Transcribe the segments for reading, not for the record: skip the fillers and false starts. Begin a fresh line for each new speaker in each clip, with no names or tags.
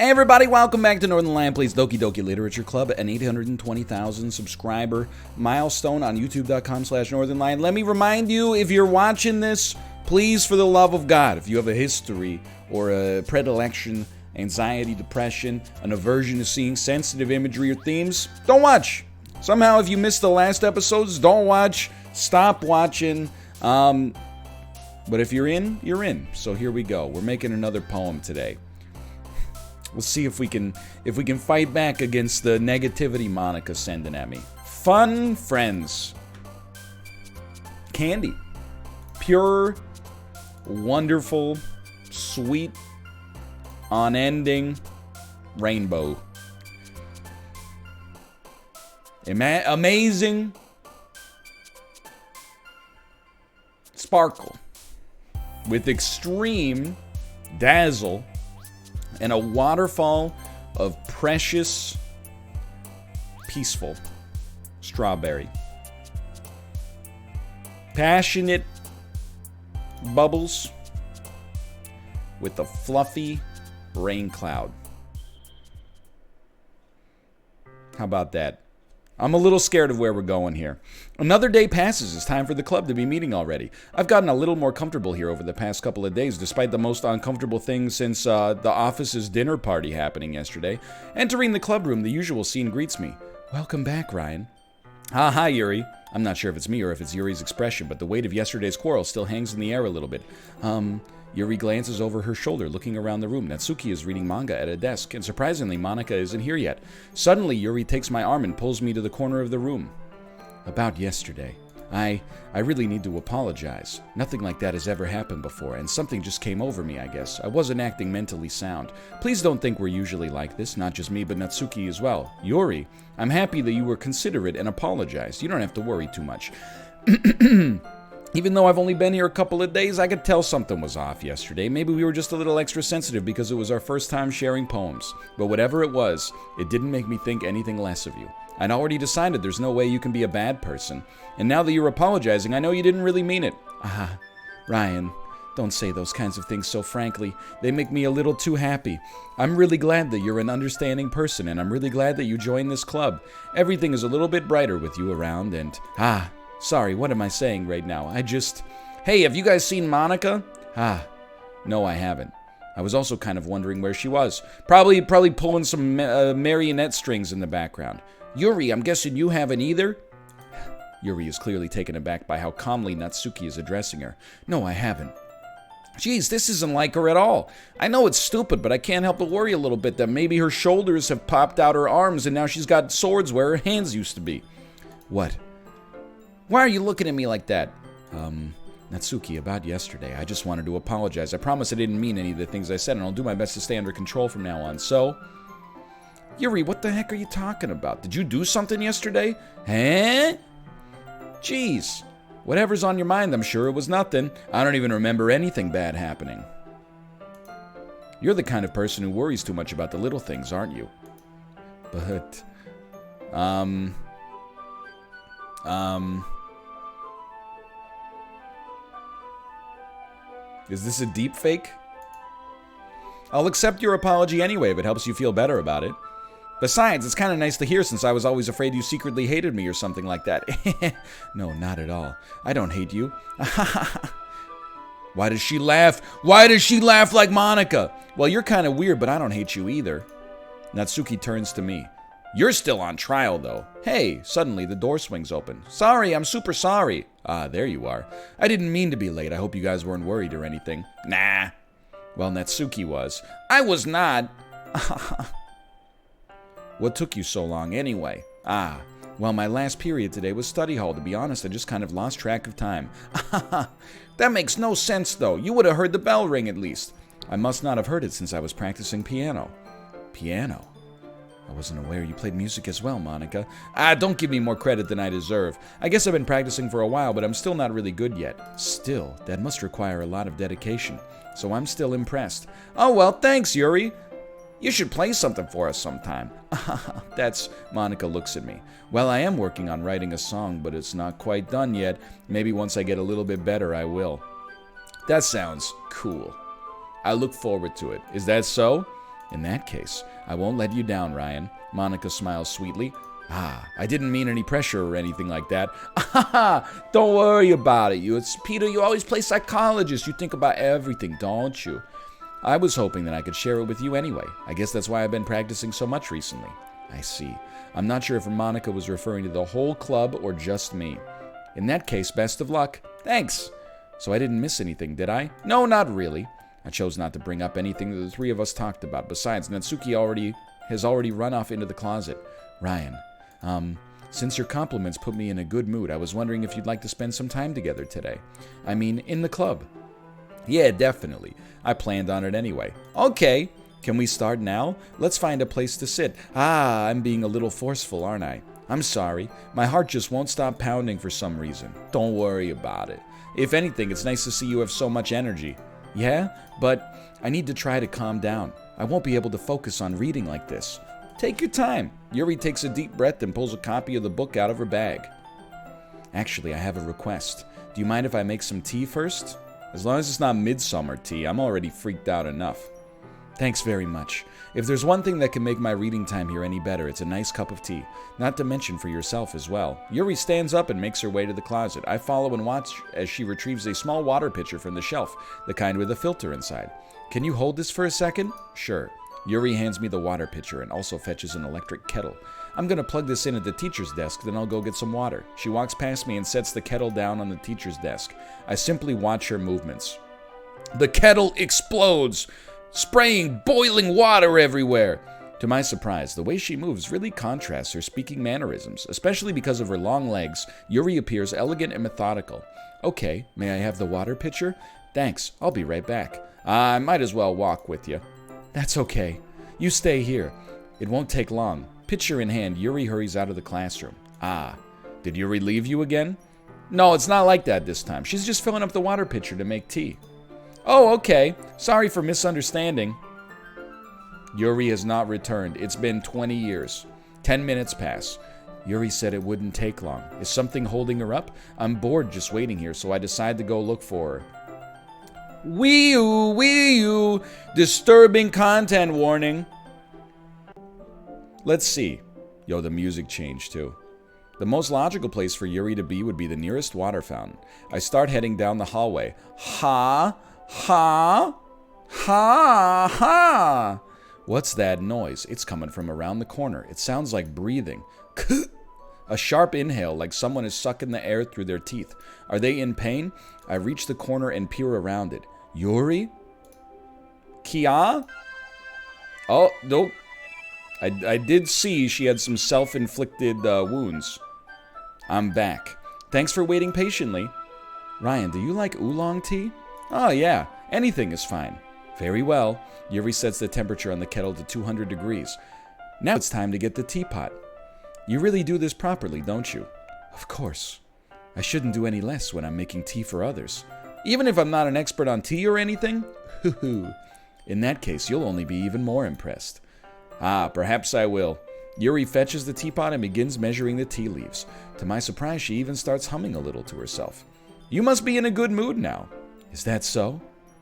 Hey everybody, welcome back to Northernlion Plays Doki Doki Literature Club, an 820,000 subscriber milestone on youtube.com/Northernlion. Let me remind you, if you're watching this, please, for the love of God, if you have a history or a predilection, anxiety, depression, an aversion to seeing sensitive imagery or themes, don't watch. Somehow, if you missed the last episodes, don't watch. Stop watching. But if you're in, you're in. So here we go. We're making another poem today. We'll see if we can fight back against the negativity Monica's sending at me. Fun friends. Candy. Pure, wonderful, sweet, unending rainbow. Amazing sparkle with extreme dazzle and a waterfall of precious, peaceful strawberry. Passionate bubbles with a fluffy rain cloud. How about that? I'm a little scared of where we're going here. Another day passes. It's time for the club to be meeting already. I've gotten a little more comfortable here over the past couple of days, despite the most uncomfortable thing since the office's dinner party happening yesterday. Entering the club room, the usual scene greets me. Welcome back, Ryan. Hi, Yuri. I'm not sure if it's me or if it's Yuri's expression, but the weight of yesterday's quarrel still hangs in the air a little bit. Yuri glances over her shoulder, looking around the room. Natsuki is reading manga at a desk, and surprisingly, Monika isn't here yet. Suddenly, Yuri takes my arm and pulls me to the corner of the room. About yesterday. I really need to apologize. Nothing like that has ever happened before, and something just came over me, I guess. I wasn't acting mentally sound. Please don't think we're usually like this, not just me, but Natsuki as well. Yuri, I'm happy that you were considerate and apologized. You don't have to worry too much. Even though I've only been here a couple of days, I could tell something was off yesterday. Maybe we were just a little extra sensitive because it was our first time sharing poems. But whatever it was, it didn't make me think anything less of you. I'd already decided there's no way you can be a bad person. And now that you're apologizing, I know you didn't really mean it. Ryan, don't say those kinds of things so frankly. They make me a little too happy. I'm really glad that you're an understanding person, and I'm really glad that you joined this club. Everything is a little bit brighter with you around, and sorry, what am I saying right now? Hey, have you guys seen Monika? No, I haven't. I was also kind of wondering where she was. Probably pulling some marionette strings in the background. Yuri, I'm guessing you haven't either? Yuri is clearly taken aback by how calmly Natsuki is addressing her. No, I haven't. Geez, this isn't like her at all. I know it's stupid, but I can't help but worry a little bit that maybe her shoulders have popped out her arms and now she's got swords where her hands used to be. What? Why are you looking at me like that? Natsuki, about yesterday. I just wanted to apologize. I promise I didn't mean any of the things I said, and I'll do my best to stay under control from now on. So, Yuri, what the heck are you talking about? Did you do something yesterday? Huh? Jeez. Whatever's on your mind, I'm sure it was nothing. I don't even remember anything bad happening. You're the kind of person who worries too much about the little things, aren't you? But, is this a deep fake? I'll accept your apology anyway if it helps you feel better about it. Besides, it's kind of nice to hear since I was always afraid you secretly hated me or something like that. No, not at all. I don't hate you. Why does she laugh? Why does she laugh like Monika? Well, you're kind of weird, but I don't hate you either. Natsuki turns to me. You're still on trial, though. Hey, suddenly the door swings open. Sorry, I'm super sorry. There you are. I didn't mean to be late. I hope you guys weren't worried or anything. Nah. Well, Natsuki was. I was not. What took you so long, anyway? Well, my last period today was study hall. To be honest, I just kind of lost track of time. That makes no sense, though. You would have heard the bell ring, at least. I must not have heard it since I was practicing piano. Piano? I wasn't aware you played music as well, Monika. Don't give me more credit than I deserve. I guess I've been practicing for a while, but I'm still not really good yet. Still, that must require a lot of dedication. So I'm still impressed. Oh, well, thanks, Yuri. You should play something for us sometime. Monika looks at me. Well, I am working on writing a song, but it's not quite done yet. Maybe once I get a little bit better, I will. That sounds cool. I look forward to it. Is that so? In that case, I won't let you down, Ryan. Monica smiles sweetly. Ah, I didn't mean any pressure or anything like that. Don't worry about it. It's Peter, you always play psychologist. You think about everything, don't you? I was hoping that I could share it with you anyway. I guess that's why I've been practicing so much recently. I see. I'm not sure if Monica was referring to the whole club or just me. In that case, best of luck. Thanks. So I didn't miss anything, did I? No, not really. I chose not to bring up anything that the three of us talked about. Besides, Natsuki has already run off into the closet. Ryan, since your compliments put me in a good mood, I was wondering if you'd like to spend some time together today. I mean, in the club. Yeah, definitely. I planned on it anyway. Okay. Can we start now? Let's find a place to sit. Ah, I'm being a little forceful, aren't I? I'm sorry. My heart just won't stop pounding for some reason. Don't worry about it. If anything, it's nice to see you have so much energy. Yeah, but I need to try to calm down. I won't be able to focus on reading like this. Take your time. Yuri takes a deep breath and pulls a copy of the book out of her bag. Actually, I have a request. Do you mind if I make some tea first? As long as it's not midsummer tea, I'm already freaked out enough. Thanks very much. If there's one thing that can make my reading time here any better, it's a nice cup of tea. Not to mention for yourself as well. Yuri stands up and makes her way to the closet. I follow and watch as she retrieves a small water pitcher from the shelf, the kind with a filter inside. Can you hold this for a second? Sure. Yuri hands me the water pitcher and also fetches an electric kettle. I'm going to plug this in at the teacher's desk, then I'll go get some water. She walks past me and sets the kettle down on the teacher's desk. I simply watch her movements. The kettle explodes, spraying boiling water everywhere. To my surprise, the way she moves really contrasts her speaking mannerisms, especially because of her long legs. Yuri appears elegant and methodical. Okay, may I have the water pitcher? Thanks, I'll be right back. I might as well walk with you. That's okay. You stay here. It won't take long. Pitcher in hand, Yuri hurries out of the classroom. Ah, did Yuri leave you again? No, it's not like that this time. She's just filling up the water pitcher to make tea. Oh, okay. Sorry for misunderstanding. Yuri has not returned. It's been 20 years. 10 minutes pass. Yuri said it wouldn't take long. Is something holding her up? I'm bored just waiting here, so I decide to go look for her. Wee you, disturbing content warning. Let's see. Yo, the music changed too. The most logical place for Yuri to be would be the nearest water fountain. I start heading down the hallway. Ha! What's that noise? It's coming from around the corner. It sounds like breathing. A sharp inhale, like someone is sucking the air through their teeth. Are they in pain? I reach the corner and peer around it. Yuri? Kia? Oh, nope. I did see she had some self-inflicted wounds. I'm back. Thanks for waiting patiently. Ryan, do you like oolong tea? Oh, yeah. Anything is fine. Very well. Yuri sets the temperature on the kettle to 200 degrees. Now it's time to get the teapot. You really do this properly, don't you? Of course. I shouldn't do any less when I'm making tea for others. Even if I'm not an expert on tea or anything? In that case, you'll only be even more impressed. Ah, perhaps I will. Yuri fetches the teapot and begins measuring the tea leaves. To my surprise, she even starts humming a little to herself. You must be in a good mood now. Is that so?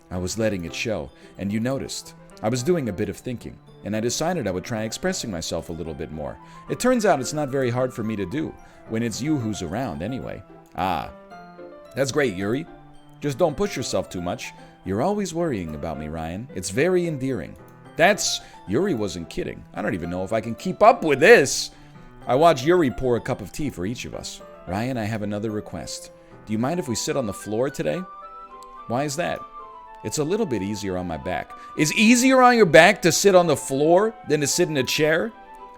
I was letting it show, and you noticed. I was doing a bit of thinking, and I decided I would try expressing myself a little bit more. It turns out it's not very hard for me to do, when it's you who's around anyway. Ah, that's great, Yuri. Just don't push yourself too much. You're always worrying about me, Ryan. It's very endearing. Yuri wasn't kidding. I don't even know if I can keep up with this. I watch Yuri pour a cup of tea for each of us. Ryan, I have another request. Do you mind if we sit on the floor today? Why is that? It's a little bit easier on my back. It's easier on your back to sit on the floor than to sit in a chair?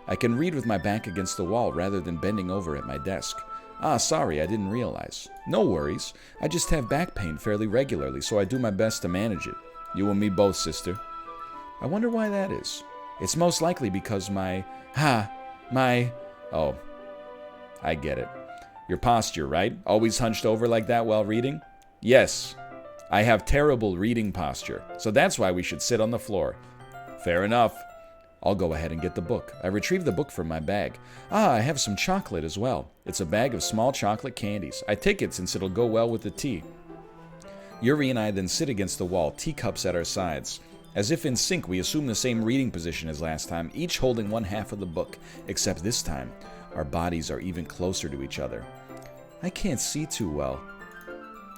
I can read with my back against the wall rather than bending over at my desk. Ah, sorry, I didn't realize. No worries. I just have back pain fairly regularly, so I do my best to manage it. You and me both, sister. I wonder why that is. It's most likely because Oh, I get it. Your posture, right? Always hunched over like that while reading? Yes. I have terrible reading posture, so that's why we should sit on the floor. Fair enough. I'll go ahead and get the book. I retrieve the book from my bag. Ah, I have some chocolate as well. It's a bag of small chocolate candies. I take it since it'll go well with the tea. Yuri and I then sit against the wall, teacups at our sides. As if in sync, we assume the same reading position as last time, each holding one half of the book, except this time, our bodies are even closer to each other. I can't see too well.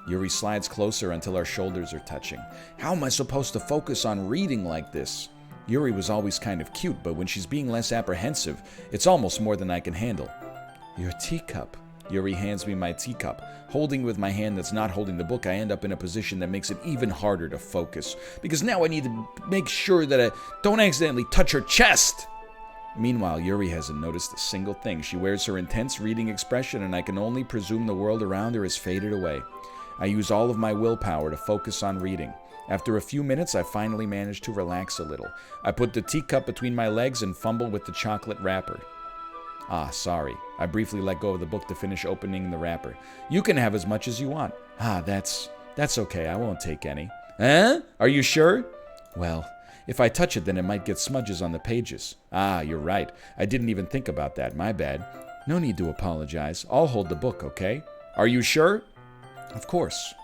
Yuri slides closer until our shoulders are touching. How am I supposed to focus on reading like this? Yuri was always kind of cute, but when she's being less apprehensive, it's almost more than I can handle. Your teacup. Yuri hands me my teacup. Holding with my hand that's not holding the book, I end up in a position that makes it even harder to focus. Because now I need to make sure that I don't accidentally touch her chest. Meanwhile, Yuri hasn't noticed a single thing. She wears her intense reading expression, and I can only presume the world around her has faded away. I use all of my willpower to focus on reading. After a few minutes, I finally manage to relax a little. I put the teacup between my legs and fumble with the chocolate wrapper. Ah, sorry. I briefly let go of the book to finish opening the wrapper. You can have as much as you want. Ah, that's okay. I won't take any. Huh? Are you sure? Well, if I touch it, then it might get smudges on the pages. Ah, you're right. I didn't even think about that. My bad. No need to apologize. I'll hold the book, okay? Are you sure? Of course.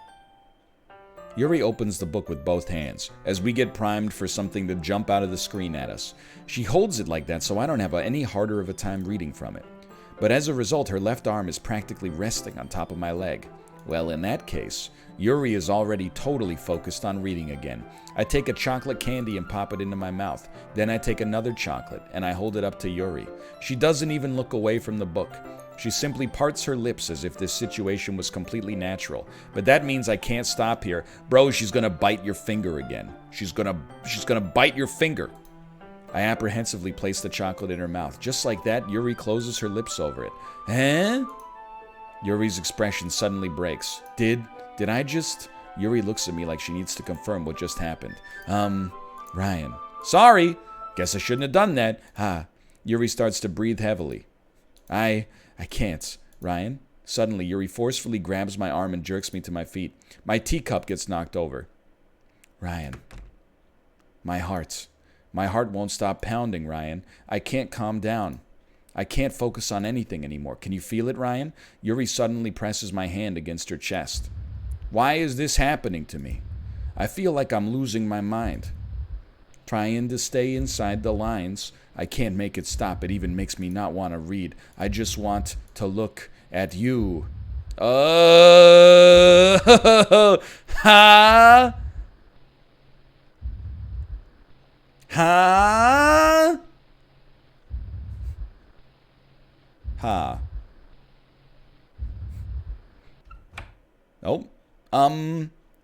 Yuri opens the book with both hands, as we get primed for something to jump out of the screen at us. She holds it like that so I don't have any harder of a time reading from it. But as a result, her left arm is practically resting on top of my leg. Well, in that case, Yuri is already totally focused on reading again. I take a chocolate candy and pop it into my mouth. Then I take another chocolate, and I hold it up to Yuri. She doesn't even look away from the book. She simply parts her lips as if this situation was completely natural. But that means I can't stop here. Bro, she's gonna bite your finger again. She's gonna bite your finger. I apprehensively place the chocolate in her mouth. Just like that, Yuri closes her lips over it. Huh? Yuri's expression suddenly breaks. Did I just... Yuri looks at me like she needs to confirm what just happened. Ryan. Sorry. Guess I shouldn't have done that. Yuri starts to breathe heavily. I can't, Ryan. Suddenly, Yuri forcefully grabs my arm and jerks me to my feet. My teacup gets knocked over. Ryan. My heart won't stop pounding, Ryan. I can't calm down. I can't focus on anything anymore. Can you feel it, Ryan? Yuri suddenly presses my hand against her chest. Why is this happening to me? I feel like I'm losing my mind. Trying to stay inside the lines. I can't make it stop. It even makes me not want to read. I just want to look at you. Ha! Ha! Ha. Oh.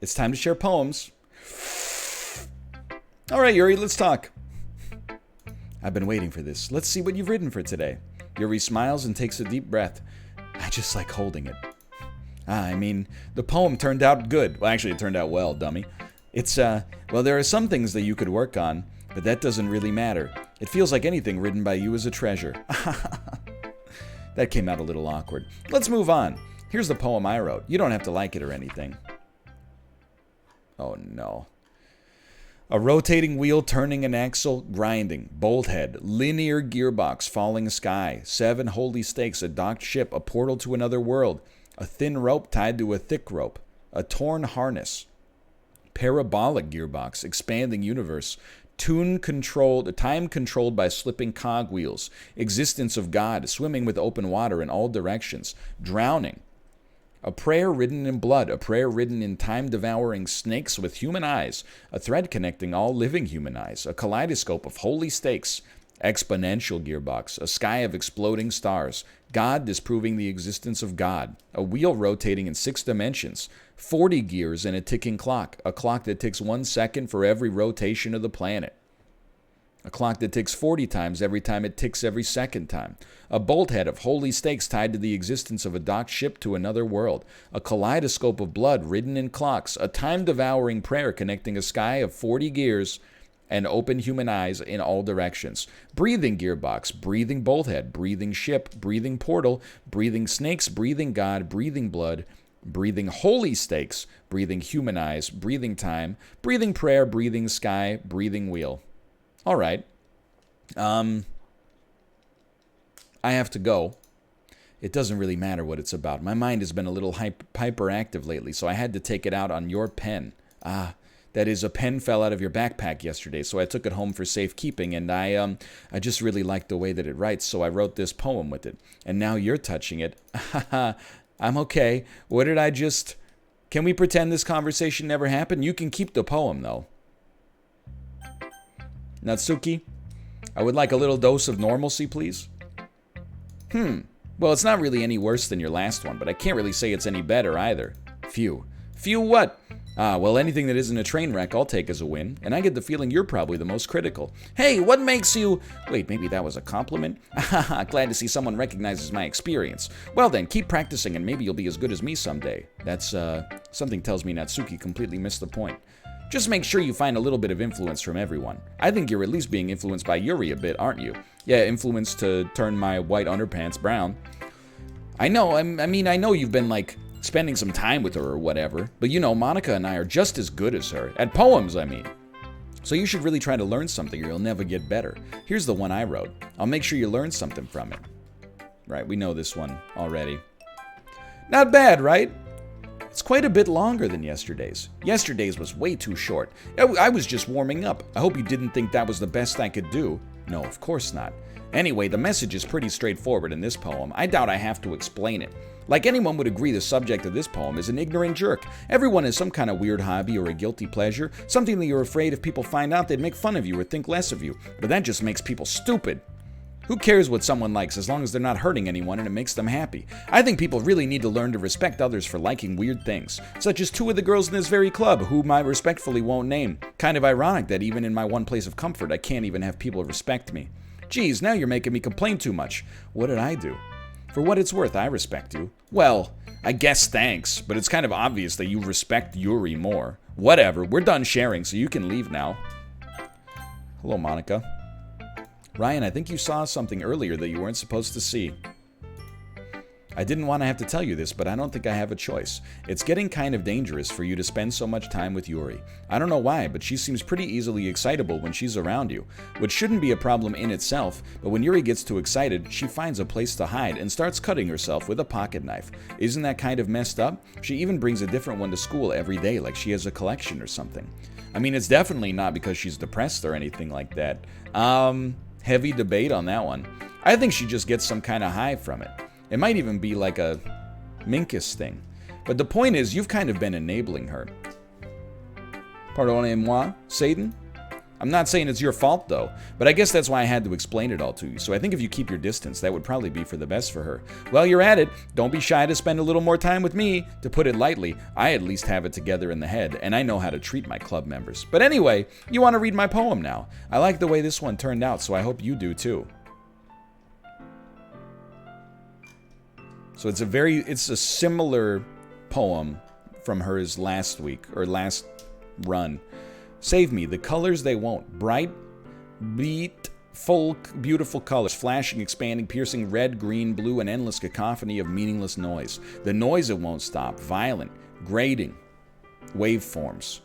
It's time to share poems. All right, Yuri, let's talk. I've been waiting for this. Let's see what you've written for today. Yuri smiles and takes a deep breath. I just like holding it. The poem turned out good. Well, actually, it turned out well, dummy. Well, there are some things that you could work on, but that doesn't really matter. It feels like anything written by you is a treasure. That came out a little awkward. Let's move on. Here's the poem I wrote. You don't have to like it or anything. Oh, no. A rotating wheel turning an axle, grinding, bolt head, linear gearbox, falling sky, 7 holy stakes, a docked ship, a portal to another world, a thin rope tied to a thick rope, a torn harness, parabolic gearbox, expanding universe, time controlled by slipping cogwheels, existence of God, swimming with open water in all directions, drowning. A prayer written in blood, a prayer written in time-devouring snakes with human eyes, a thread connecting all living human eyes, a kaleidoscope of holy stakes, exponential gearbox, a sky of exploding stars, God disproving the existence of God, a wheel rotating in 6 dimensions, 40 gears and a ticking clock, a clock that ticks 1 second for every rotation of the planet. A clock that ticks 40 times every time it ticks every second time. A bolt head of holy stakes tied to the existence of a docked ship to another world. A kaleidoscope of blood written in clocks. A time-devouring prayer connecting a sky of 40 gears and open human eyes in all directions. Breathing gearbox, breathing bolt head, breathing ship, breathing portal, breathing snakes, breathing God, breathing blood, breathing holy stakes, breathing human eyes, breathing time, breathing prayer, breathing sky, breathing wheel. All right. I have to go. It doesn't really matter what it's about. My mind has been a little hyperactive lately, so I had to take it out on your pen. That is, a pen fell out of your backpack yesterday, so I took it home for safekeeping, and I just really liked the way that it writes, so I wrote this poem with it. And now you're touching it. I'm okay. What did I just... Can we pretend this conversation never happened? You can keep the poem, though. Natsuki, I would like a little dose of normalcy, please. Well, it's not really any worse than your last one, but I can't really say it's any better either. Phew. Phew what? Well, anything that isn't a train wreck I'll take as a win, and I get the feeling you're probably the most critical. Hey, what makes you... Wait, maybe that was a compliment? Glad to see someone recognizes my experience. Well then, keep practicing and maybe you'll be as good as me someday. That's, something tells me Natsuki completely missed the point. Just make sure you find a little bit of influence from everyone. I think you're at least being influenced by Yuri a bit, aren't you? Yeah, influence to turn my white underpants brown. I know, I mean, I know you've been, like, spending some time with her or whatever, but you know, Monica and I are just as good as her. At poems, I mean. So you should really try to learn something or you'll never get better. Here's the one I wrote. I'll make sure you learn something from it. Right, we know this one already. Not bad, right? It's quite a bit longer than yesterday's. Yesterday's was way too short. I was just warming up. I hope you didn't think that was the best I could do. No, of course not. Anyway, the message is pretty straightforward in this poem. I doubt I have to explain it. Like anyone would agree, the subject of this poem is an ignorant jerk. Everyone has some kind of weird hobby or a guilty pleasure, something that you're afraid if people find out they'd make fun of you or think less of you. But that just makes people stupid. Who cares what someone likes as long as they're not hurting anyone and it makes them happy? I think people really need to learn to respect others for liking weird things, such as two of the girls in this very club, whom I respectfully won't name. Kind of ironic that even in my one place of comfort, I can't even have people respect me. Geez, now you're making me complain too much. What did I do? For what it's worth, I respect you. Well, I guess thanks, but it's kind of obvious that you respect Yuri more. Whatever, we're done sharing, so you can leave now. Hello, Monica. Ryan, I think you saw something earlier that you weren't supposed to see. I didn't want to have to tell you this, but I don't think I have a choice. It's getting kind of dangerous for you to spend so much time with Yuri. I don't know why, but she seems pretty easily excitable when she's around you, which shouldn't be a problem in itself, but when Yuri gets too excited, she finds a place to hide and starts cutting herself with a pocket knife. Isn't that kind of messed up? She even brings a different one to school every day, like she has a collection or something. I mean, it's definitely not because she's depressed or anything like that. Heavy debate on that one. I think she just gets some kind of high from it. It might even be like a Minkus thing. But the point is, you've kind of been enabling her. Pardonnez-moi, Satan? I'm not saying it's your fault, though, but I guess that's why I had to explain it all to you. So I think if you keep your distance, that would probably be for the best for her. While you're at it, don't be shy to spend a little more time with me. To put it lightly, I at least have it together in the head, and I know how to treat my club members. But anyway, you want to read my poem now. I like the way this one turned out, so I hope you do too. So it's a similar poem from hers last week, or last run. Save me, the colors they won't. Bright, beat, full, beautiful colors. Flashing, expanding, piercing, red, green, blue, an endless cacophony of meaningless noise. The noise it won't stop. Violent, grating, waveforms.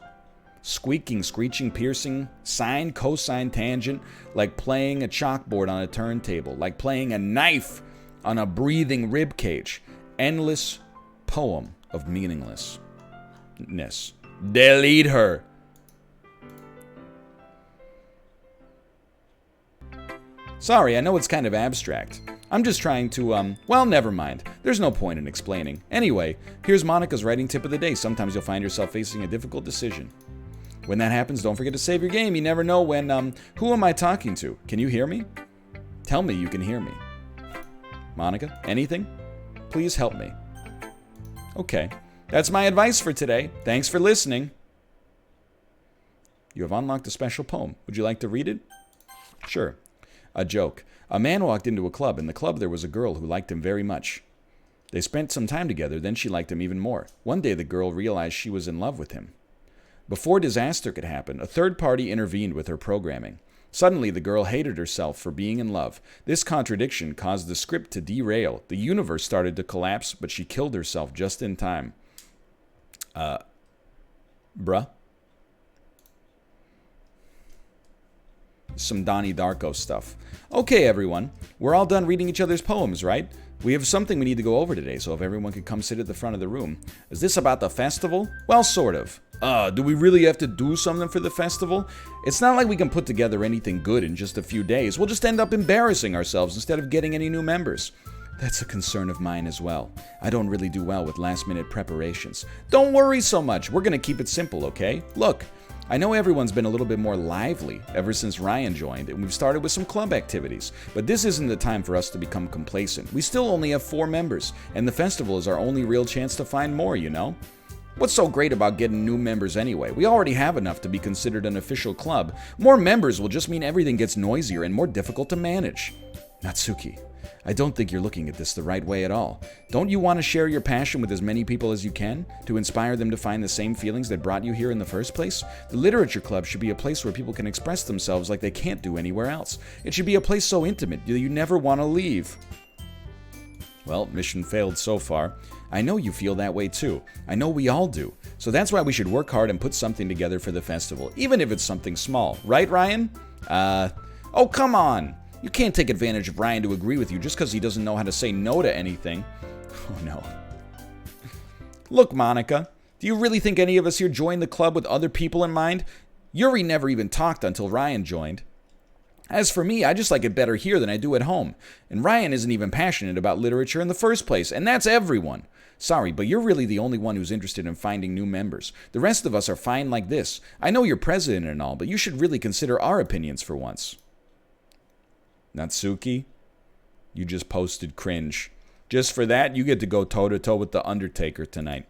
Squeaking, screeching, piercing, sine, cosine, tangent. Like playing a chalkboard on a turntable. Like playing a knife on a breathing rib cage. Endless poem of meaninglessness. Delete her. Sorry, I know it's kind of abstract. I'm just trying to, well, never mind. There's no point in explaining. Anyway, here's Monica's writing tip of the day. Sometimes you'll find yourself facing a difficult decision. When that happens, don't forget to save your game. You never know when, who am I talking to? Can you hear me? Tell me you can hear me. Monica, anything? Please help me. Okay, that's my advice for today. Thanks for listening. You have unlocked a special poem. Would you like to read it? Sure. A joke. A man walked into a club. In the club there was a girl who liked him very much. They spent some time together, then she liked him even more. One day the girl realized she was in love with him. Before disaster could happen, a third party intervened with her programming. Suddenly the girl hated herself for being in love. This contradiction caused the script to derail. The universe started to collapse, but she killed herself just in time. Bruh? some Donnie Darko stuff. Okay, everyone. We're all done reading each other's poems, right? We have something we need to go over today, so if everyone could come sit at the front of the room. Is this about the festival? Well, sort of. Do we really have to do something for the festival? It's not like we can put together anything good in just a few days. We'll just end up embarrassing ourselves instead of getting any new members. That's a concern of mine as well. I don't really do well with last-minute preparations. Don't worry so much. We're gonna keep it simple, okay? Look, I know everyone's been a little bit more lively ever since Ryan joined, and we've started with some club activities. But this isn't the time for us to become complacent. We still only have 4 members, and the festival is our only real chance to find more, you know? What's so great about getting new members anyway? We already have enough to be considered an official club. More members will just mean everything gets noisier and more difficult to manage. Natsuki, I don't think you're looking at this the right way at all. Don't you want to share your passion with as many people as you can, to inspire them to find the same feelings that brought you here in the first place? The literature club should be a place where people can express themselves like they can't do anywhere else. It should be a place so intimate that you never want to leave. Well, mission failed so far. I know you feel that way too. I know we all do. So that's why we should work hard and put something together for the festival, even if it's something small. Right, Ryan? Oh, come on! You can't take advantage of Ryan to agree with you just because he doesn't know how to say no to anything. Oh, no. Look, Monica, do you really think any of us here joined the club with other people in mind? Yuri never even talked until Ryan joined. As for me, I just like it better here than I do at home. And Ryan isn't even passionate about literature in the first place, and that's everyone. Sorry, but you're really the only one who's interested in finding new members. The rest of us are fine like this. I know you're president and all, but you should really consider our opinions for once. Natsuki, you just posted cringe. Just for that, you get to go toe-to-toe with The Undertaker tonight.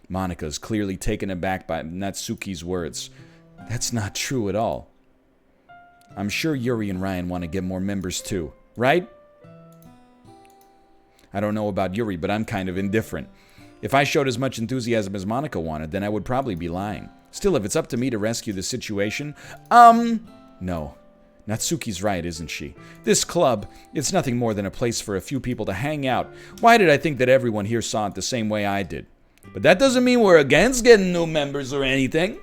Monica's clearly taken aback by Natsuki's words. That's not true at all. I'm sure Yuri and Ryan want to get more members too, right? I don't know about Yuri, but I'm kind of indifferent. If I showed as much enthusiasm as Monica wanted, then I would probably be lying. Still, if it's up to me to rescue the situation, no. Natsuki's right, isn't she? This club, it's nothing more than a place for a few people to hang out. Why did I think that everyone here saw it the same way I did? But that doesn't mean we're against getting new members or anything.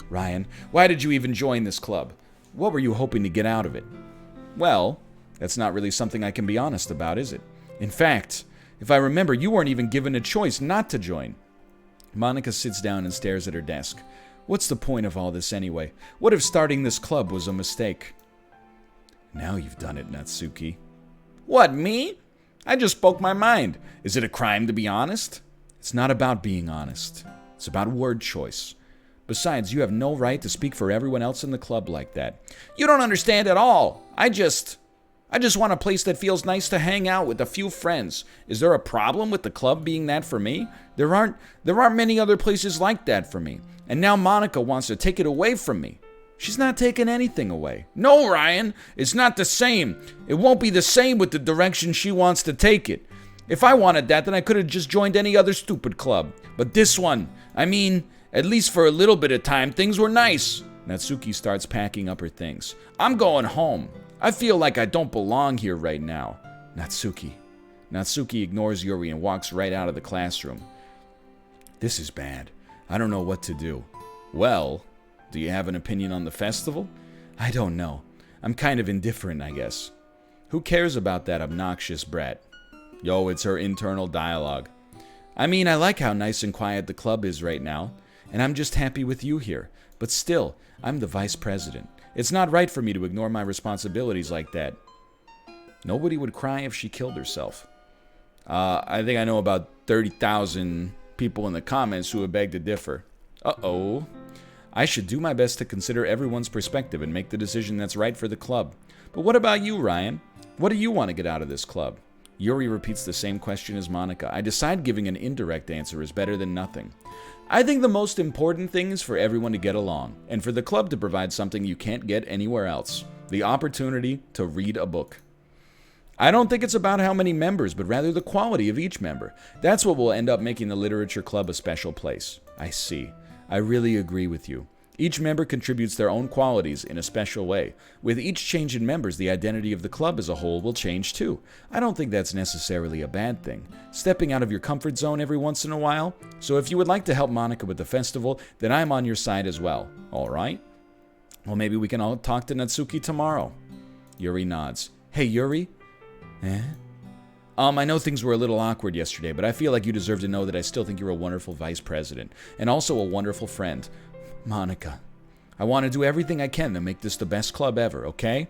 Ryan, why did you even join this club? What were you hoping to get out of it? Well, that's not really something I can be honest about, is it? In fact, if I remember, you weren't even given a choice not to join. Monica sits down and stares at her desk. What's the point of all this anyway? What if starting this club was a mistake? Now you've done it, Natsuki. What, me? I just spoke my mind. Is it a crime to be honest? It's not about being honest. It's about word choice. Besides, you have no right to speak for everyone else in the club like that. You don't understand at all. I just want a place that feels nice to hang out with a few friends. Is there a problem with the club being that for me? There aren't many other places like that for me. And now Monica wants to take it away from me. She's not taking anything away. No, Ryan, it's not the same. It won't be the same with the direction she wants to take it. If I wanted that, then I could have just joined any other stupid club. But this one, at least for a little bit of time, things were nice. Natsuki starts packing up her things. I'm going home. I feel like I don't belong here right now. Natsuki. Natsuki ignores Yuri and walks right out of the classroom. This is bad. I don't know what to do. Well, do you have an opinion on the festival? I don't know. I'm kind of indifferent, I guess. Who cares about that obnoxious brat? Yo, it's her internal dialogue. I like how nice and quiet the club is right now, and I'm just happy with you here. But still, I'm the vice president. It's not right for me to ignore my responsibilities like that. Nobody would cry if she killed herself. I think I know about 30,000 people in the comments who would beg to differ. Uh-oh. I should do my best to consider everyone's perspective and make the decision that's right for the club. But what about you, Ryan? What do you want to get out of this club? Yuri repeats the same question as Monica. I decide giving an indirect answer is better than nothing. I think the most important thing is for everyone to get along, and for the club to provide something you can't get anywhere else. The opportunity to read a book. I don't think it's about how many members, but rather the quality of each member. That's what will end up making the literature club a special place. I see. I really agree with you. Each member contributes their own qualities in a special way. With each change in members, the identity of the club as a whole will change too. I don't think that's necessarily a bad thing. Stepping out of your comfort zone every once in a while. So if you would like to help Monica with the festival, then I'm on your side as well. All right? Well, maybe we can all talk to Natsuki tomorrow. Yuri nods. Hey, Yuri? Eh? I know things were a little awkward yesterday, but I feel like you deserve to know that I still think you're a wonderful vice president, and also a wonderful friend. Monica, I want to do everything I can to make this the best club ever, okay?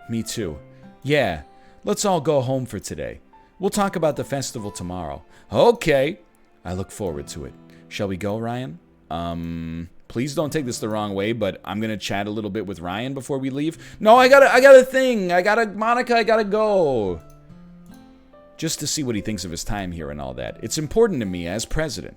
Me too. Yeah, let's all go home for today. We'll talk about the festival tomorrow. Okay. I look forward to it. Shall we go, Ryan? Please don't take this the wrong way, but I'm gonna chat a little bit with Ryan before we leave. No, I got a thing. Monica, I gotta go. Just to see what he thinks of his time here and all that. It's important to me as president.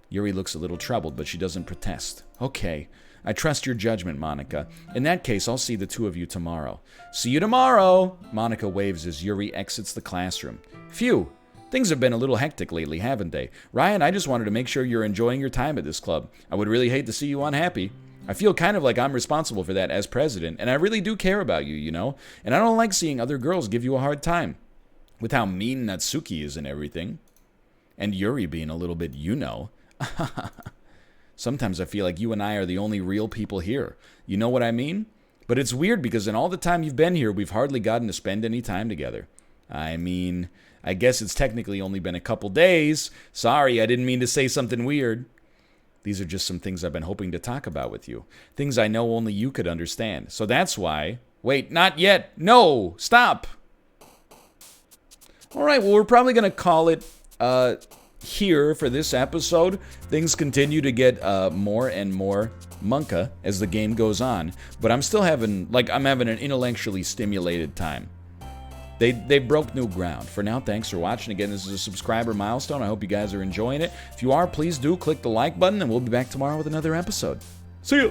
Yuri looks a little troubled, but she doesn't protest. Okay. I trust your judgment, Monica. In that case, I'll see the two of you tomorrow. See you tomorrow! Monica waves as Yuri exits the classroom. Phew! Things have been a little hectic lately, haven't they? Ryan, I just wanted to make sure you're enjoying your time at this club. I would really hate to see you unhappy. I feel kind of like I'm responsible for that as president, and I really do care about you, you know? And I don't like seeing other girls give you a hard time. With how mean Natsuki is and everything. And Yuri being a little bit, you know. Sometimes I feel like you and I are the only real people here. You know what I mean? But it's weird because in all the time you've been here, we've hardly gotten to spend any time together. I mean, I guess it's technically only been a couple days. Sorry, I didn't mean to say something weird. These are just some things I've been hoping to talk about with you. Things I know only you could understand. So that's why... Wait, not yet. No! Stop! Alright, well, we're probably going to call it here for this episode. Things continue to get more and more monka as the game goes on. But I'm still having, I'm having an intellectually stimulated time. They broke new ground. For now, thanks for watching. Again, this is a subscriber milestone. I hope you guys are enjoying it. If you are, please do click the like button, and we'll be back tomorrow with another episode. See ya!